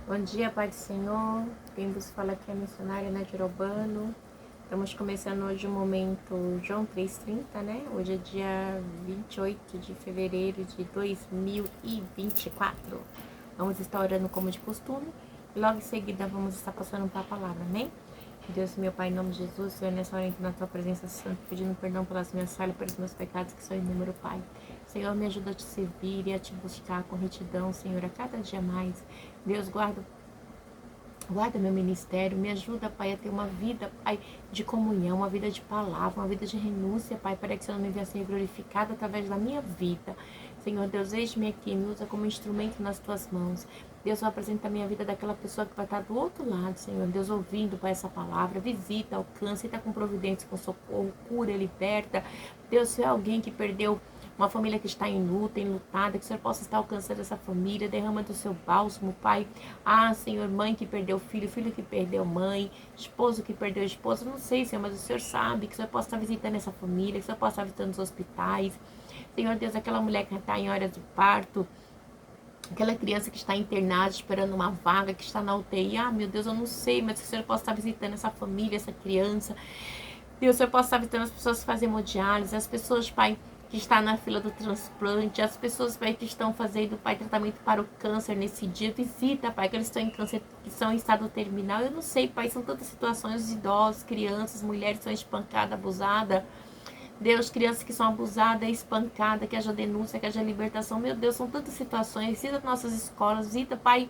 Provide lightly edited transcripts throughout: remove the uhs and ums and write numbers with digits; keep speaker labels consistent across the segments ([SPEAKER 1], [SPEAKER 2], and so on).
[SPEAKER 1] Bom dia, Pai do Senhor. Quem vos fala aqui é a missionária Nadir Urbano. Estamos começando hoje o momento João 3:30, né? Hoje é dia 28 de fevereiro de 2024. Vamos estar orando como de costume. E logo em seguida vamos estar passando para a palavra, amém? Deus, meu Pai, em nome de Jesus, Senhor, nessa hora entra na tua presença santa, pedindo perdão pelas minhas falhas, pelos meus pecados que são inúmeros, Pai. Senhor, me ajuda a te servir e a te buscar com retidão, Senhor, a cada dia mais. Deus, guarda meu ministério, me ajuda, Pai, a ter uma vida, Pai, de comunhão, uma vida de palavra, uma vida de renúncia, Pai, para que o Senhor me venha ser glorificado através da minha vida. Senhor Deus, eis-me aqui, me usa como instrumento nas tuas mãos. Deus, apresenta a minha vida daquela pessoa que vai estar do outro lado, Senhor Deus, ouvindo, Pai, essa palavra. Visita, alcança, está com providência, com socorro, cura, liberta. Deus, se é alguém que perdeu uma família que está em luta, enlutada, que o Senhor possa estar alcançando essa família, derrama do seu bálsamo, Pai. Ah, Senhor, mãe que perdeu filho, filho que perdeu mãe, esposo que perdeu esposa, não sei, Senhor, mas o Senhor sabe, que o Senhor possa estar visitando essa família, que o Senhor possa estar visitando os hospitais. Senhor Deus, aquela mulher que está em hora de parto, aquela criança que está internada, esperando uma vaga, que está na UTI, ah, meu Deus, eu não sei, mas que o Senhor possa estar visitando essa família, essa criança. Deus, o Senhor possa estar visitando as pessoas que fazem hemodiálise, as pessoas, Pai, que está na fila do transplante, as pessoas, Pai, que estão fazendo, Pai, tratamento para o câncer nesse dia. Visita, Pai, que eles estão em câncer, que são em estado terminal. Eu não sei, Pai, são tantas situações, idosos, crianças, mulheres que são espancadas, abusadas. Deus, crianças que são abusadas, espancadas, que haja denúncia, que haja libertação. Meu Deus, são tantas situações. Visita nossas escolas, visita, Pai,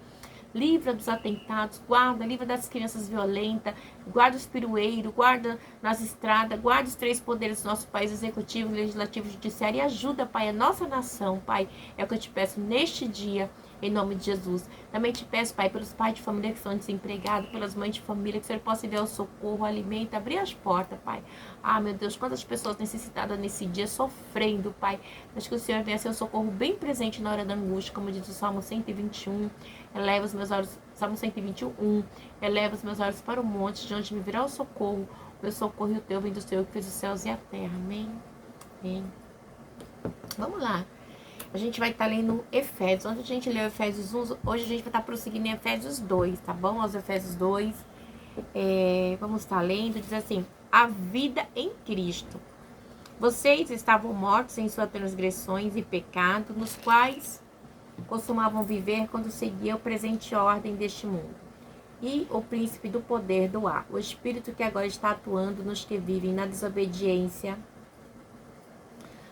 [SPEAKER 1] livra dos atentados, guarda, livra das crianças violentas, guarda os pirueiros, guarda nas estradas, guarda os três poderes do nosso país, executivo, legislativo, judiciário, e ajuda, Pai, a nossa nação, Pai, é o que eu te peço neste dia, em nome de Jesus. Também te peço, Pai, pelos pais de família que estão desempregados, pelas mães de família, que o Senhor possa enviar o socorro, o alimento, abrir as portas, Pai. Ah, meu Deus, quantas pessoas necessitadas nesse dia, sofrendo, Pai. Acho que o Senhor venha ser o socorro bem presente na hora da angústia, como diz o Salmo 121. Eleva os meus olhos, Salmo 121, eleva os meus olhos para o monte, de onde me virá o socorro. O meu socorro e o teu vem do Senhor que fez os céus e a terra. Amém? Amém. Vamos lá. A gente vai estar lendo Efésios. Ontem a gente leu Efésios 1, hoje a gente vai estar prosseguindo em Efésios 2, tá bom? Os Efésios 2. Vamos estar lendo, diz assim: a vida em Cristo. Vocês estavam mortos em suas transgressões e pecados, nos quais costumavam viver quando seguia a presente ordem deste mundo. E o príncipe do poder do ar, o espírito que agora está atuando nos que vivem na desobediência.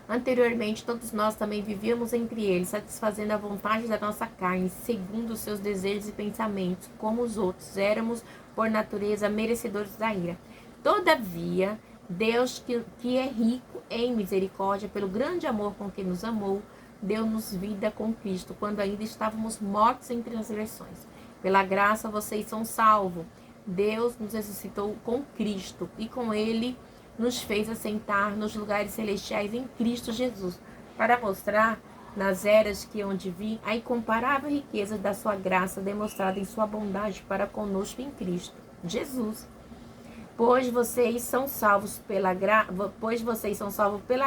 [SPEAKER 1] Anteriormente, todos nós também vivíamos entre eles, satisfazendo a vontade da nossa carne, segundo os seus desejos e pensamentos, como os outros. Éramos, por natureza, merecedores da ira. Todavia, Deus, que é rico em misericórdia, pelo grande amor com que nos amou, deu-nos vida com Cristo, quando ainda estávamos mortos em transgressões. Pela graça vocês são salvos. Deus nos ressuscitou com Cristo e com Ele nos fez assentar nos lugares celestiais em Cristo Jesus, para mostrar nas eras que hão de vir a incomparável riqueza da sua graça demonstrada em sua bondade para conosco em Cristo Jesus. Pois vocês são salvos pela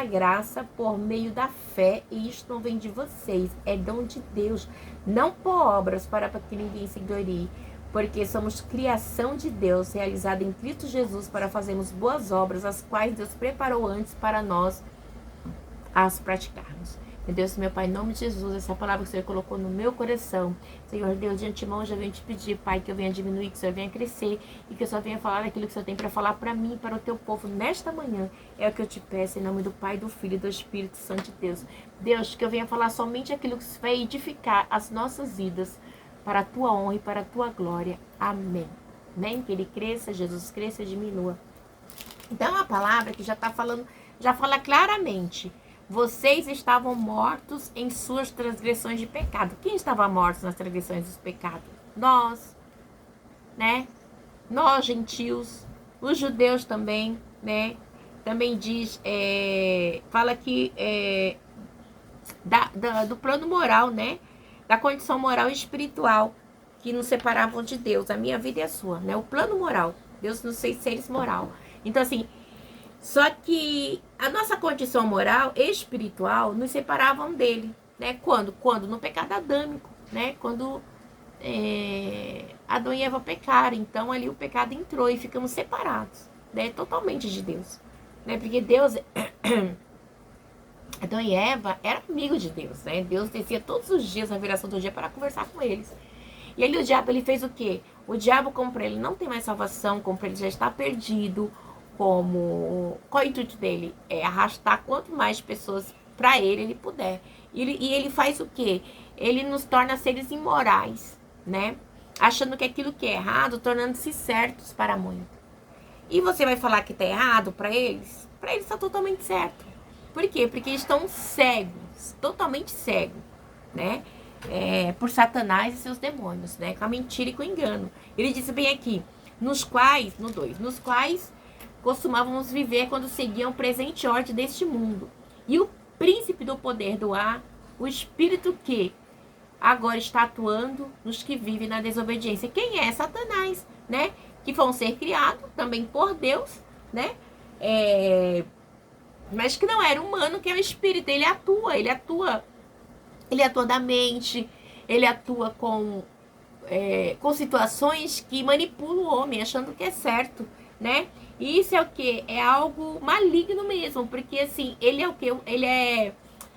[SPEAKER 1] graça por meio da fé, e isto não vem de vocês, é dom de Deus, não por obras, para que ninguém se glorie, porque somos criação de Deus, realizada em Cristo Jesus, para fazermos boas obras, as quais Deus preparou antes para nós as praticarmos. Meu Deus, meu Pai, em nome de Jesus, essa palavra que o Senhor colocou no meu coração, Senhor Deus, de antemão, eu já venho te pedir, Pai, que eu venha diminuir, que o Senhor venha crescer e que o Senhor venha falar aquilo que o Senhor tem para falar para mim e para o teu povo nesta manhã. É o que eu te peço, em nome do Pai, do Filho e do Espírito Santo de Deus. Deus, que eu venha falar somente aquilo que vai edificar as nossas vidas para a tua honra e para a tua glória. Amém. Amém? Que ele cresça, Jesus cresça e diminua. Então, a palavra que já está falando, já fala claramente. Vocês estavam mortos em suas transgressões de pecado. Quem estava morto nas transgressões dos pecados? Nós, né? Nós, gentios, os judeus também, né? Também diz, fala aqui do plano moral, né? Da condição moral e espiritual que nos separavam de Deus. A minha vida e a sua, né? O plano moral. Deus nos fez seres moral. Então, assim, só que a nossa condição moral e espiritual nos separavam dele, né? Quando? No pecado adâmico, né? Quando Adão e Eva pecaram, então ali o pecado entrou e ficamos separados, né, totalmente de Deus, né, porque Deus, Adão e Eva eram amigos de Deus, né, Deus descia todos os dias na viração do dia para conversar com eles. E ali o diabo, ele fez o quê? O diabo, como para ele não tem mais salvação, como para ele já está perdido, como... Qual é o intuito dele? É arrastar quanto mais pessoas para ele puder. E ele faz o quê? Ele nos torna seres imorais, né? Achando que aquilo que é errado, tornando-se certos para muitos. E você vai falar que tá errado para eles? Para eles tá totalmente certo. Por quê? Porque eles estão cegos, totalmente cegos, né? Por Satanás e seus demônios, né? Com a mentira e com o engano. Ele disse bem aqui, nos quais costumávamos viver quando seguiam o presente ordem deste mundo. E o príncipe do poder do ar, o espírito que agora está atuando nos que vivem na desobediência. Quem é? Satanás, né? Que foi um ser criado também por Deus, né? Mas que não era humano, que é o espírito. Ele atua da mente, ele atua com situações que manipulam o homem, achando que é certo, né? E isso é o que? É algo maligno mesmo, porque assim, ele é o que? Ele é...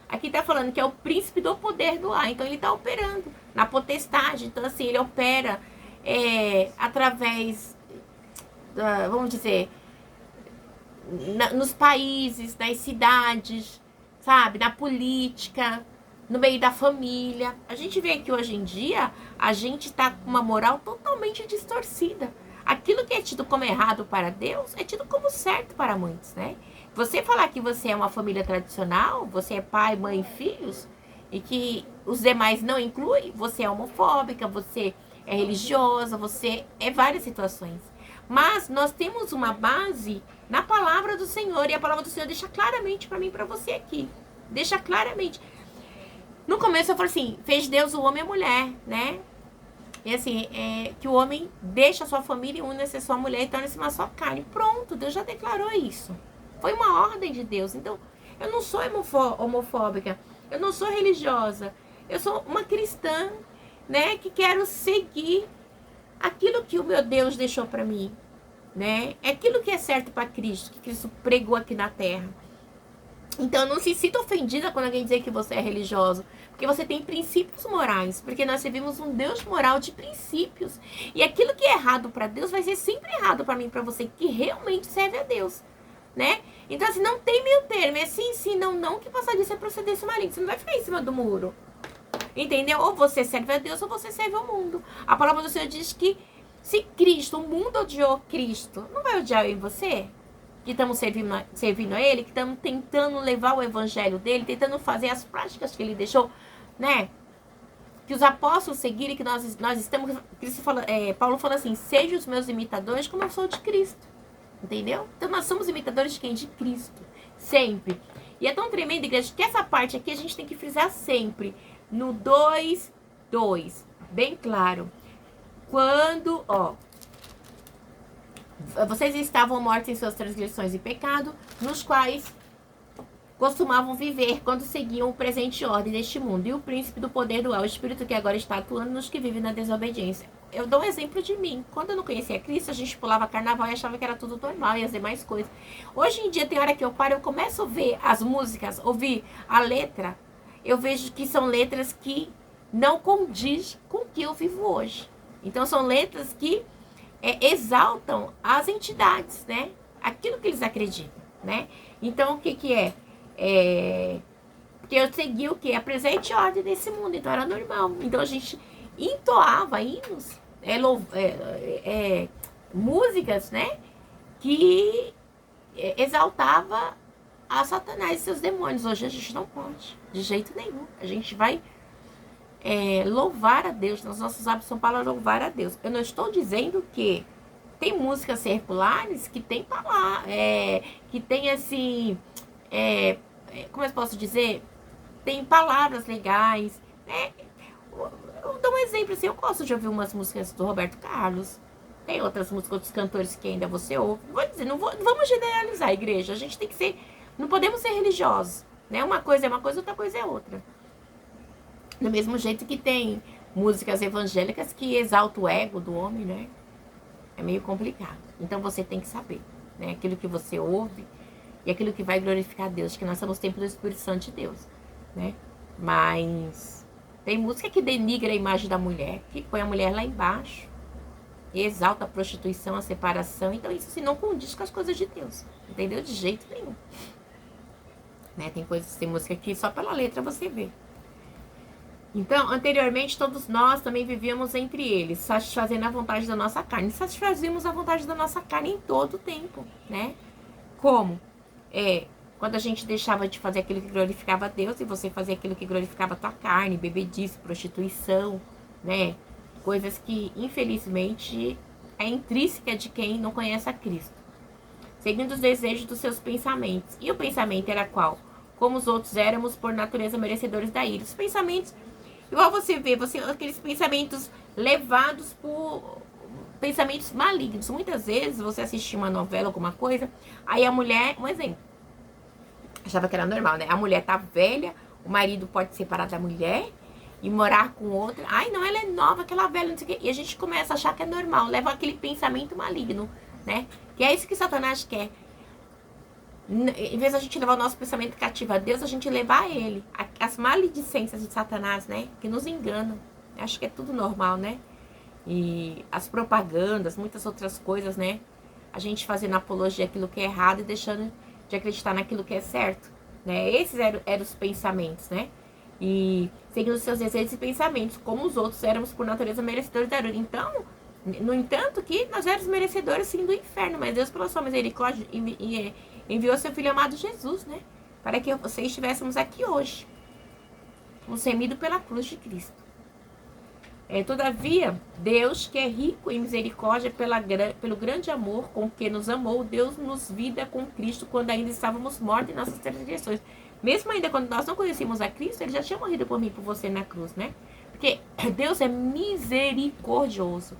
[SPEAKER 1] Aqui tá falando que é o príncipe do poder do ar, então ele tá operando na potestade, então assim, ele opera através, vamos dizer, nos países, nas cidades, sabe? Na política, no meio da família. A gente vê que hoje em dia a gente tá com uma moral totalmente distorcida. Aquilo que é tido como errado para Deus é tido como certo para muitos, né? Você falar que você é uma família tradicional, você é pai, mãe e filhos, e que os demais não incluem, você é homofóbica, você é religiosa, você é várias situações. Mas nós temos uma base na palavra do Senhor, e a palavra do Senhor deixa claramente para mim e para você aqui. Deixa claramente. No começo eu falei assim, fez Deus o homem e a mulher, né? E assim, que o homem deixa a sua família e une-se a sua mulher e torna-se uma só carne. Pronto, Deus já declarou isso. Foi uma ordem de Deus. Então, eu não sou homofóbica, eu não sou religiosa, eu sou uma cristã, né? Que quero seguir aquilo que o meu Deus deixou para mim, né? É aquilo que é certo para Cristo, que Cristo pregou aqui na terra. Então, não se sinta ofendida quando alguém dizer que você é religioso, porque você tem princípios morais, porque nós servimos um Deus moral de princípios. E aquilo que é errado para Deus vai ser sempre errado para mim e para você, que realmente serve a Deus, né? Então, assim, não tem meio termo, é sim, sim, não, não, que passar disso é procedência maligna. Você não vai ficar em cima do muro, entendeu? Ou você serve a Deus ou você serve ao mundo. A palavra do Senhor diz que se Cristo, o mundo odiou Cristo, não vai odiar eu e você? Que estamos servindo a Ele, que estamos tentando levar o evangelho dele, tentando fazer as práticas que ele deixou, né? Que os apóstolos seguirem, que nós estamos... Paulo fala assim, sejam os meus imitadores como eu sou de Cristo. Entendeu? Então nós somos imitadores de quem? De Cristo. Sempre. E é tão tremendo, igreja, que essa parte aqui a gente tem que frisar sempre. No 2:2. Bem claro. Quando, vocês estavam mortos em suas transgressões e pecado, nos quais costumavam viver quando seguiam o presente ordem deste mundo. E o príncipe do poder do ar, o espírito que agora está atuando nos que vivem na desobediência. Eu dou um exemplo de mim. Quando eu não conhecia Cristo, a gente pulava carnaval e achava que era tudo normal e as demais coisas. Hoje em dia, tem hora que eu paro, eu começo a ouvir as músicas, ouvir a letra, eu vejo que são letras que não condiz com o que eu vivo hoje. Então, são letras que exaltam as entidades, né? Aquilo que eles acreditam, né? Então, o que é? Porque eu segui o que? A presente ordem desse mundo, então era normal. Então, a gente entoava hinos, músicas, né? Que exaltava a Satanás e seus demônios. Hoje a gente não pode, de jeito nenhum. A gente vai louvar a Deus. Nos nossos hábitos são para louvar a Deus. Eu não estou dizendo que tem músicas circulares que tem que tem assim, como eu posso dizer, tem palavras legais, né? Eu dou um exemplo assim, eu gosto de ouvir umas músicas do Roberto Carlos, tem outras músicas, outros cantores que ainda você ouve. Vou dizer, não vamos generalizar a igreja, a gente tem que ser, não podemos ser religiosos, né? Uma coisa é uma coisa, outra coisa é outra. Do mesmo jeito que tem músicas evangélicas que exaltam o ego do homem, né? É meio complicado. Então você tem que saber, né? Aquilo que você ouve e aquilo que vai glorificar a Deus, que nós somos templo do Espírito Santo de Deus, né? Mas tem música que denigra a imagem da mulher, que põe a mulher lá embaixo e exalta a prostituição, a separação. Então isso assim, não condiz com as coisas de Deus, entendeu? De jeito nenhum. Né? Tem música que só pela letra você vê. Então, anteriormente, todos nós também vivíamos entre eles, satisfazendo a vontade da nossa carne. Satisfazíamos a vontade da nossa carne em todo o tempo, né? Como? Quando a gente deixava de fazer aquilo que glorificava a Deus e você fazia aquilo que glorificava a tua carne, bebedice, prostituição, né? Coisas que, infelizmente, é intrínseca de quem não conhece a Cristo. Seguindo os desejos dos seus pensamentos. E o pensamento era qual? Como os outros éramos, por natureza, merecedores da ira. Os pensamentos, igual você vê, aqueles pensamentos levados por pensamentos malignos. Muitas vezes você assistia uma novela, alguma coisa, aí a mulher, um exemplo, achava que era normal, né? A mulher tá velha, o marido pode separar da mulher e morar com outra. Ai, não, ela é nova, aquela velha, não sei o quê. E a gente começa a achar que é normal, leva aquele pensamento maligno, né? Que é isso que Satanás quer. Em vez de a gente levar o nosso pensamento cativo a Deus, a gente levar a ele. As maledicências de Satanás, né? Que nos enganam. Acho que é tudo normal, né? E as propagandas, muitas outras coisas, né? A gente fazendo apologia àquilo que é errado e deixando de acreditar naquilo que é certo, né? Esses eram os pensamentos, né? E seguindo os seus desejos e pensamentos, como os outros éramos por natureza merecedores da ira. Então, no entanto, que nós éramos merecedores sim do inferno, mas Deus, pela sua misericórdia, enviou seu Filho amado Jesus, né? Para que vocês estivéssemos aqui hoje, remido pela cruz de Cristo. Todavia, Deus, que é rico em misericórdia pelo grande amor com que nos amou, Deus nos vida com Cristo quando ainda estávamos mortos em nossas transgressões. Mesmo ainda quando nós não conhecíamos a Cristo, Ele já tinha morrido por mim e por você na cruz, né? Porque Deus é misericordioso.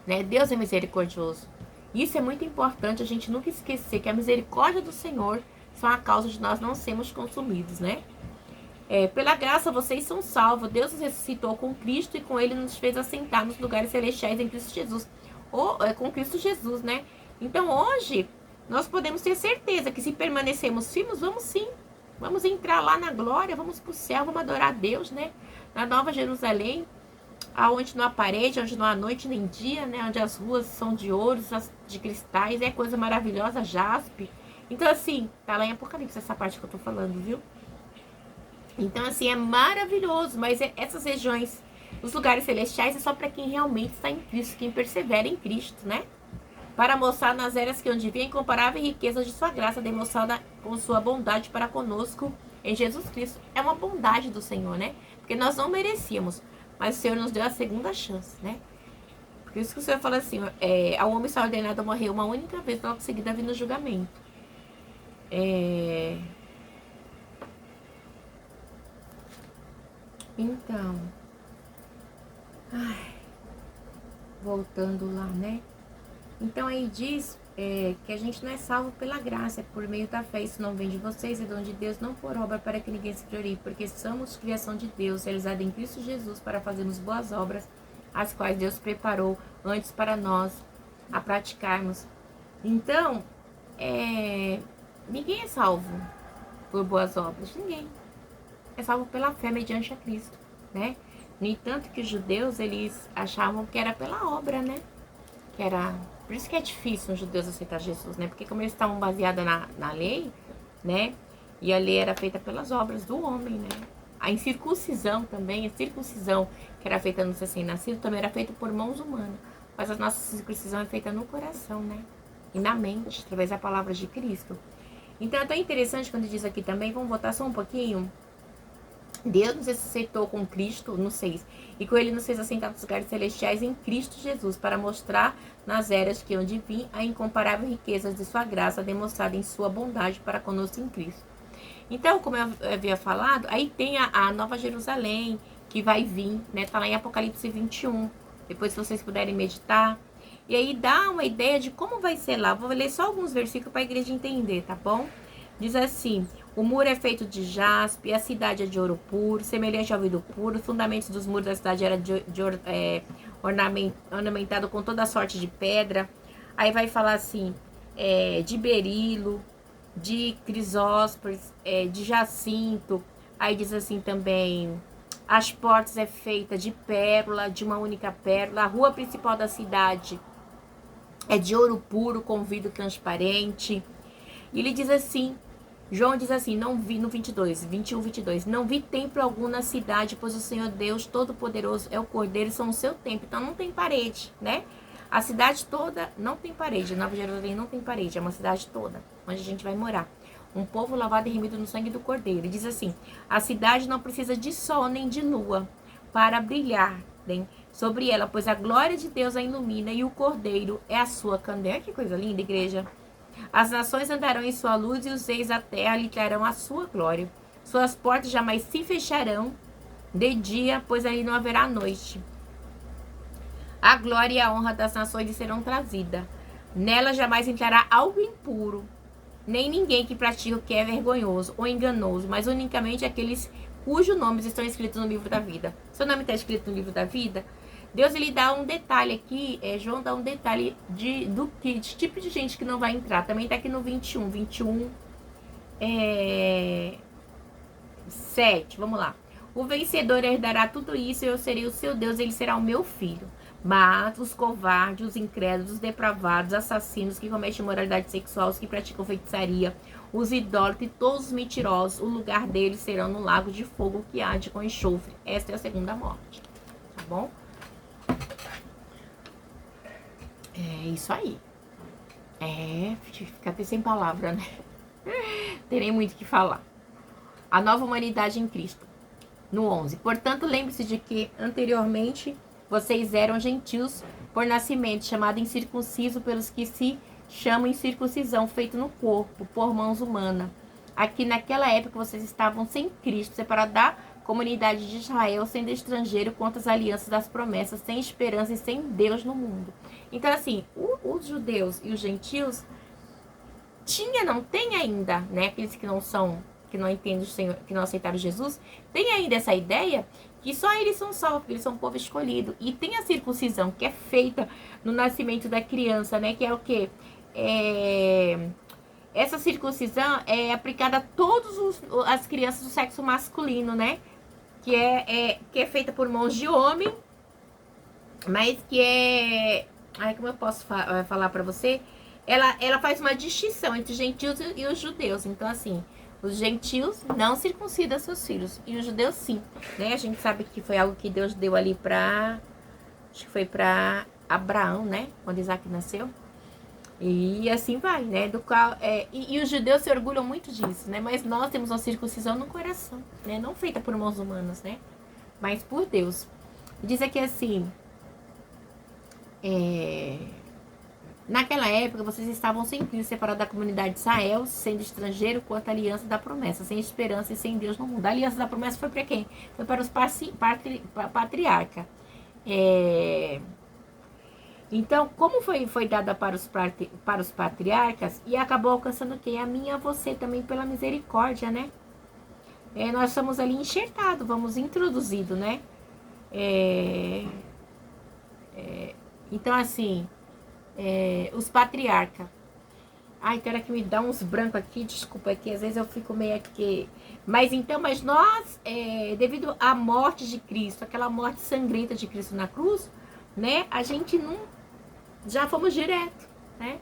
[SPEAKER 1] Né? Deus é misericordioso. Isso é muito importante, a gente nunca esquecer que a misericórdia do Senhor são a causa de nós não sermos consumidos, né? Pela graça vocês são salvos. Deus nos ressuscitou com Cristo e com Ele nos fez assentar nos lugares celestiais em Cristo Jesus. Com Cristo Jesus, né? Então hoje nós podemos ter certeza que se permanecermos firmes, vamos sim. Vamos entrar lá na glória, vamos pro céu, vamos adorar a Deus, né? Na Nova Jerusalém, aonde não há parede, onde não há noite nem dia, né? Onde as ruas são de ouro, de cristais, é coisa maravilhosa, jaspe. Então assim, tá lá em Apocalipse essa parte que eu tô falando, viu? Então, assim, é maravilhoso, mas essas regiões, os lugares celestiais, é só para quem realmente está em Cristo, quem persevera em Cristo, né? Para mostrar nas eras que onde vem a incomparável riqueza de sua graça, demonstrada com sua bondade para conosco em Jesus Cristo. É uma bondade do Senhor, né? Porque nós não merecíamos, mas o Senhor nos deu a segunda chance, né? Por isso que o Senhor fala assim, ao homem só ordenado a morrer uma única vez, logo em seguida vir no julgamento. Então, voltando lá, né? Então aí diz que a gente não é salvo pela graça, é por meio da fé. Isso não vem de vocês, é dom de Deus, não por obra para que ninguém se glorie, porque somos criação de Deus, realizada em Cristo Jesus para fazermos boas obras, as quais Deus preparou antes para nós a praticarmos. Então, ninguém é salvo por boas obras, ninguém. É salvo pela fé mediante a Cristo, né? No entanto que os judeus, eles achavam que era pela obra, né? Por isso que é difícil os judeus aceitar Jesus, né? Porque como eles estavam baseados na lei, né? E a lei era feita pelas obras do homem, né? A incircuncisão também, a circuncisão que era feita nos recém-nascidos também era feita por mãos humanas. Mas a nossa circuncisão é feita no coração, né? E na mente, através da palavra de Cristo. Então é tão interessante quando diz aqui também, vamos voltar só um pouquinho. Deus nos ressuscitou com Cristo, no 6, e com Ele nos fez assentar nos lugares celestiais em Cristo Jesus, para mostrar nas eras que onde vim a incomparável riqueza de sua graça, demonstrada em sua bondade para conosco em Cristo. Então, como eu havia falado, aí tem a Nova Jerusalém, que vai vir, né? Tá lá em Apocalipse 21. Depois, se vocês puderem meditar. E aí dá uma ideia de como vai ser lá. Vou ler só alguns versículos para a igreja entender, tá bom? Diz assim: O muro é feito de jaspe, a cidade é de ouro puro, semelhante ao vidro puro. Os fundamentos dos muros da cidade eram ornamentado com toda sorte de pedra. Aí vai falar assim, de berilo, de crisóstomo, de jacinto. Aí diz assim também, as portas é feita de pérola, de uma única pérola. A rua principal da cidade é de ouro puro, com vidro transparente. E ele diz assim, João diz assim, não vi, no 21, 22, não vi templo algum na cidade, pois o Senhor Deus Todo-Poderoso é o Cordeiro, são o seu templo. Então não tem parede, né? A cidade toda não tem parede, Nova Jerusalém não tem parede, é uma cidade toda, onde a gente vai morar. Um povo lavado e remido no sangue do Cordeiro. Ele diz assim, a cidade não precisa de sol nem de lua para brilhar, né, sobre ela, pois a glória de Deus a ilumina e o Cordeiro é a sua candeia. Que coisa linda, igreja. As nações andarão em sua luz e os reis da terra lhe trarão a sua glória. Suas portas jamais se fecharão de dia, pois ali não haverá noite. A glória e a honra das nações lhe serão trazidas. Nela jamais entrará algo impuro, nem ninguém que pratica o que é vergonhoso ou enganoso, mas unicamente aqueles cujos nomes estão escritos no livro da vida. Seu nome está escrito no livro da vida? Deus, ele dá um detalhe aqui, João dá um detalhe de tipo de gente que não vai entrar. Também está aqui no 21, 7, vamos lá. O vencedor herdará tudo isso, eu serei o seu Deus, ele será o meu filho. Mas os covardes, os incrédulos, os depravados, assassinos que cometem imoralidade sexual, os que praticam feitiçaria, os idólatras e todos os mentirosos, o lugar deles será no lago de fogo que arde com enxofre. Esta é a segunda morte. Tá bom? É isso aí. Fica até sem palavra, né? Tem nem muito o que falar. A nova humanidade em Cristo. No 11. Portanto, lembre-se de que anteriormente vocês eram gentios por nascimento, chamado incircunciso pelos que se chamam incircuncisão, feito no corpo, por mãos humanas. Aqui naquela época vocês estavam sem Cristo, separados da comunidade de Israel, sendo estrangeiro contra as alianças das promessas, sem esperança e sem Deus no mundo. Então, assim, os judeus e os gentios não tem ainda, né? Aqueles que não são, que não entendem o Senhor, que não aceitaram Jesus, tem ainda essa ideia que só eles são salvos, porque eles são um povo escolhido. E tem a circuncisão, que é feita no nascimento da criança, né? Que é o quê? Essa circuncisão é aplicada a todas as crianças do sexo masculino, né? Que é feita por mãos de homem, mas que é... Ai, como eu posso falar pra você? Ela faz uma distinção entre os gentios e os judeus. Então, assim, os gentios não circuncidam seus filhos. E os judeus, sim. Né? A gente sabe que foi algo que Deus deu ali pra... Acho que foi pra Abraão, né? Quando Isaac nasceu. E assim vai, né? Do qual, e os judeus se orgulham muito disso, né? Mas nós temos uma circuncisão no coração, né? Não feita por mãos humanas, né? Mas por Deus. Diz aqui assim... Naquela época, vocês estavam sem Cristo, separados da comunidade de Israel, sendo estrangeiro quanto à aliança da promessa, sem esperança e sem Deus no mundo. A aliança da promessa foi para quem? Foi para os patriarcas. Então, como foi dada para os patriarcas, e acabou alcançando quem? A mim e a você também, pela misericórdia, né? Nós somos ali enxertados, vamos introduzidos, né? Então, assim... os patriarcas. Ai, cara, que me dá uns brancos aqui, desculpa aqui, às vezes eu fico meio aqui. Mas nós, devido à morte de Cristo, aquela morte sangrenta de Cristo na cruz, né, a gente não, já fomos direto, né,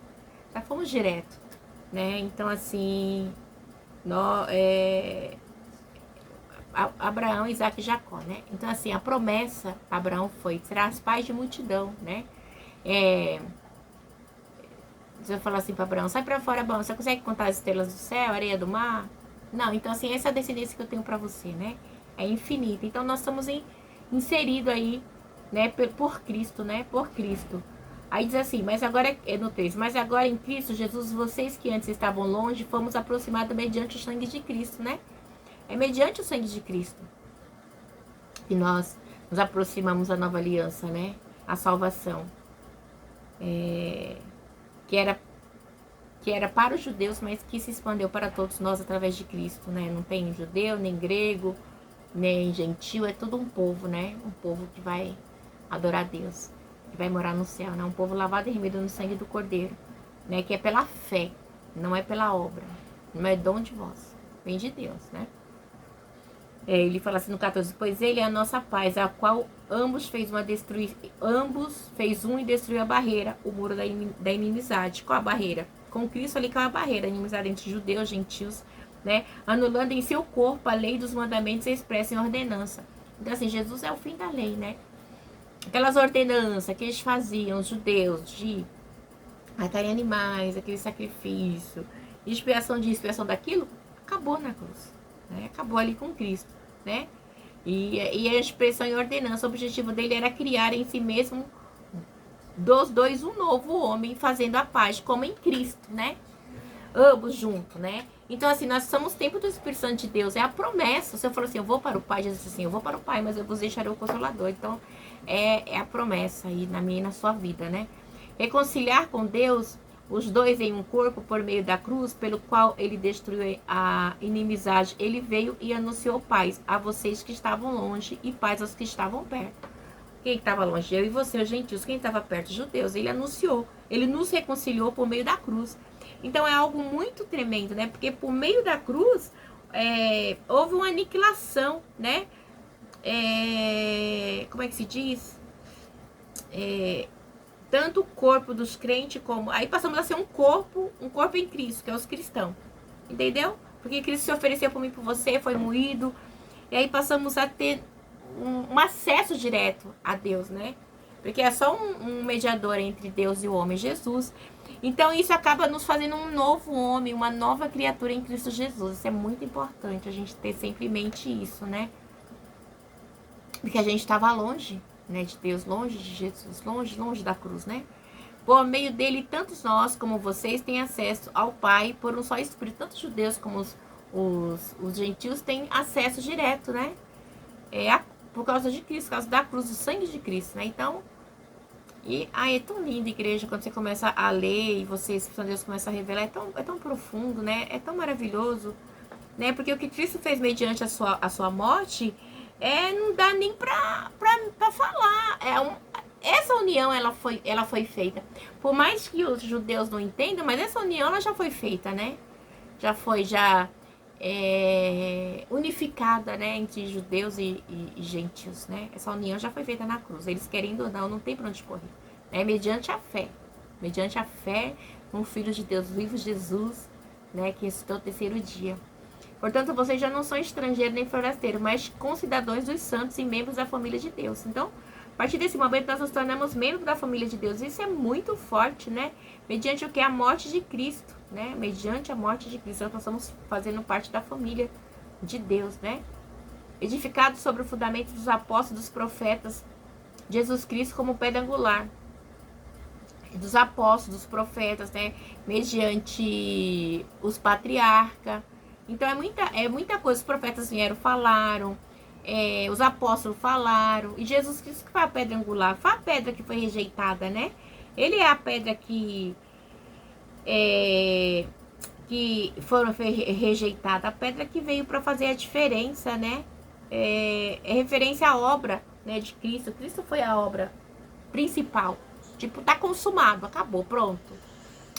[SPEAKER 1] então assim, Abraão, Isaac e Jacó, né, então assim, a promessa, Abraão foi, serás pai de multidão, né, se eu falar assim para Abraão, sai para fora, Abraão, você consegue contar as estrelas do céu, a areia do mar? Não, então assim, essa é a descendência que eu tenho para você, né? É infinita. Então nós estamos inseridos aí, né, por Cristo, né? Por Cristo. Aí diz assim, mas agora, no 3, mas agora em Cristo Jesus, vocês que antes estavam longe, fomos aproximados mediante o sangue de Cristo, né? É mediante o sangue de Cristo que nós nos aproximamos da nova aliança, né? A salvação. Que que era para os judeus, mas que se expandeu para todos nós através de Cristo, né? Não tem judeu, nem grego, nem gentil, é todo um povo, né? Um povo que vai adorar a Deus, que vai morar no céu, né? Um povo lavado e remido no sangue do Cordeiro, né? Que é pela fé, não é pela obra, não é dom de vós, vem de Deus, né? Ele fala assim no 14, pois ele é a nossa paz, a qual ambos fez um e destruiu a barreira, o muro da inimizade. Qual a barreira? Com Cristo ali que é a barreira, a inimizade entre judeus, gentios, né? Anulando em seu corpo a lei dos mandamentos expressa em ordenança. Então assim, Jesus é o fim da lei, né? Aquelas ordenanças que eles faziam, os judeus, de matarem animais, aquele sacrifício, expiação disso, expiação daquilo, acabou na cruz, né? Acabou ali com Cristo, né? E a expressão em ordenança, o objetivo dele era criar em si mesmo dos dois um novo homem, fazendo a paz, como em Cristo, né? Ambos juntos, né? Então, assim, nós somos templo do Espírito Santo de Deus, é a promessa. Se eu for assim, eu vou para o Pai, Jesus disse assim, eu vou para o Pai, mas eu vos deixarei o Consolador. Então, é a promessa aí na minha e na sua vida, né? Reconciliar com Deus os dois em um corpo por meio da cruz, pelo qual ele destruiu a inimizade. Ele veio e anunciou paz a vocês que estavam longe e paz aos que estavam perto. Quem estava longe? Eu e você, os gentios. Quem estava perto? Os judeus. Ele anunciou. Ele nos reconciliou por meio da cruz. Então é algo muito tremendo, né? Porque por meio da cruz houve uma aniquilação, né? Como é que se diz? Tanto o corpo dos crentes como... Aí passamos a ser um corpo em Cristo, que é os cristãos. Entendeu? Porque Cristo se ofereceu por mim e por você, foi moído. E aí passamos a ter um acesso direto a Deus, né? Porque é só um mediador entre Deus e o homem, Jesus. Então isso acaba nos fazendo um novo homem, uma nova criatura em Cristo Jesus. Isso é muito importante a gente ter sempre em mente isso, né? Porque a gente estava longe, né, de Deus, longe de Jesus, longe da cruz, né? Por meio dele, tantos nós como vocês têm acesso ao Pai por um só Espírito. Tanto os judeus como os gentios têm acesso direto, né? Por causa de Cristo, por causa da cruz, do sangue de Cristo, né? Então, é tão lindo, igreja, quando você começa a ler e você, Deus começa a revelar, é tão profundo, né? É tão maravilhoso, né? Porque o que Cristo fez mediante a sua morte, não dá nem pra falar. Essa união, ela foi feita. Por mais que os judeus não entendam, mas essa união, ela já foi feita, né? Já foi, unificada, né, entre judeus e gentios, né? Essa união já foi feita na cruz. Eles querendo ou não tem para onde correr. Mediante a fé no Filho de Deus vivo, Jesus, né, que ressuscitou o terceiro dia. Portanto, vocês já não são estrangeiros nem forasteiros, mas concidadãos dos santos e membros da família de Deus. Então, a partir desse momento, nós nos tornamos membros da família de Deus. Isso é muito forte, né? Mediante o que? A morte de Cristo, né? Mediante a morte de Cristo, nós estamos fazendo parte da família de Deus, né? Edificados sobre o fundamento dos apóstolos, dos profetas, Jesus Cristo como pedra angular. Dos apóstolos, dos profetas, né? Mediante os patriarcas. Então, é muita coisa. Os profetas vieram, falaram. Os apóstolos falaram, e Jesus Cristo que foi a pedra angular, foi a pedra que foi rejeitada, né? Ele é a pedra que foi rejeitada, a pedra que veio para fazer a diferença, né? É referência à obra, né, de Cristo. Cristo foi a obra principal. Tipo, tá consumado, acabou, pronto.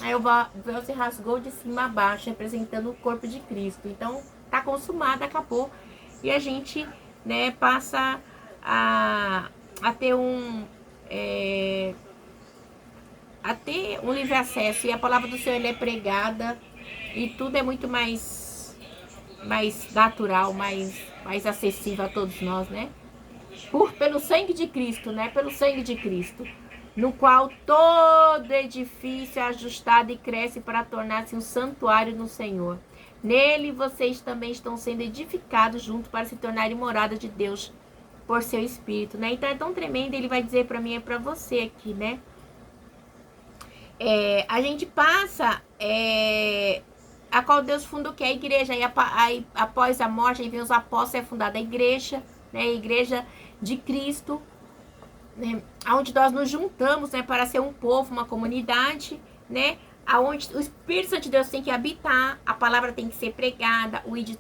[SPEAKER 1] Aí o véu se rasgou de cima a baixo, representando o corpo de Cristo. Então, tá consumado, acabou. E a gente, né, passa a ter livre acesso, e a palavra do Senhor é pregada, e tudo é muito mais natural, mais acessível a todos nós, né? Pelo sangue de Cristo, né? Pelo sangue de Cristo, no qual todo edifício é ajustado e cresce para tornar-se um santuário no Senhor. Nele vocês também estão sendo edificados junto para se tornarem morada de Deus por seu Espírito, né? Então é tão tremendo, ele vai dizer para mim e para você aqui, né? A gente passa a qual Deus funda o que? A igreja. Aí após a morte, aí vem os apóstolos, é fundada a igreja, né? A igreja de Cristo, né? Onde nós nos juntamos, né? Para ser um povo, uma comunidade, né? aonde o Espírito Santo de Deus tem que habitar, a palavra tem que ser pregada, o ID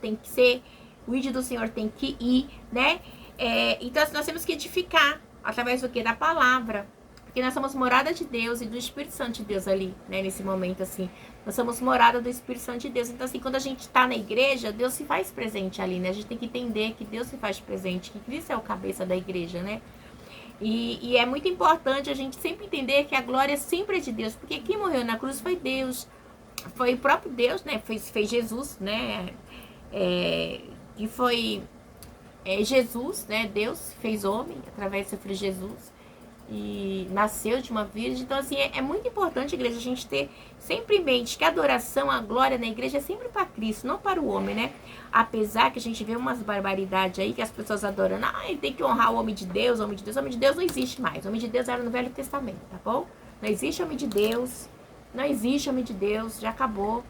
[SPEAKER 1] do Senhor tem que ir, né? Então, assim, nós temos que edificar através do que? Da palavra. Porque nós somos morada de Deus e do Espírito Santo de Deus ali, né? Nesse momento, assim. Nós somos morada do Espírito Santo de Deus. Então, assim, quando a gente está na igreja, Deus se faz presente ali, né? A gente tem que entender que Deus se faz presente, que Cristo é o cabeça da igreja, né? E é muito importante a gente sempre entender que a glória sempre é de Deus. Porque quem morreu na cruz foi Deus. Foi o próprio Deus, né? Fez Jesus, né? Que foi Jesus, né? Deus fez homem através do seu filho Jesus e nasceu de uma virgem. Então, assim, é muito importante, igreja, a gente ter sempre em mente que a adoração, a glória na igreja é sempre para Cristo, não para o homem, né? Apesar que a gente vê umas barbaridades aí que as pessoas adoram, tem que honrar o homem de Deus, o homem de Deus. O homem de Deus não existe mais. O homem de Deus era no Velho Testamento, tá bom? Não existe homem de Deus, não existe homem de Deus, já acabou,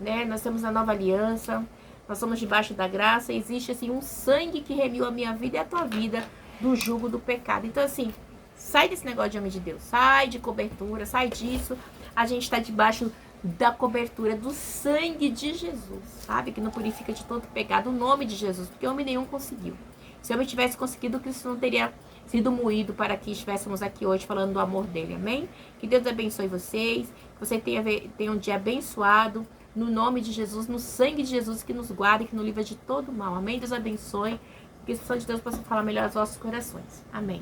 [SPEAKER 1] né? Nós temos a nova aliança, nós somos debaixo da graça, existe, assim, um sangue que remiu a minha vida e a tua vida do jugo do pecado. Então, assim, sai desse negócio de homem de Deus, sai de cobertura, sai disso. A gente está debaixo da cobertura do sangue de Jesus, sabe? Que não purifica de todo pecado, o nome de Jesus, porque homem nenhum conseguiu. Se homem tivesse conseguido, Cristo não teria sido moído para que estivéssemos aqui hoje falando do amor dele, amém? Que Deus abençoe vocês, que você tenha um dia abençoado, no nome de Jesus, no sangue de Jesus, que nos guarda e que nos livra de todo mal, amém? Deus abençoe, que o Espírito de Deus possa falar melhor aos vossos corações, amém.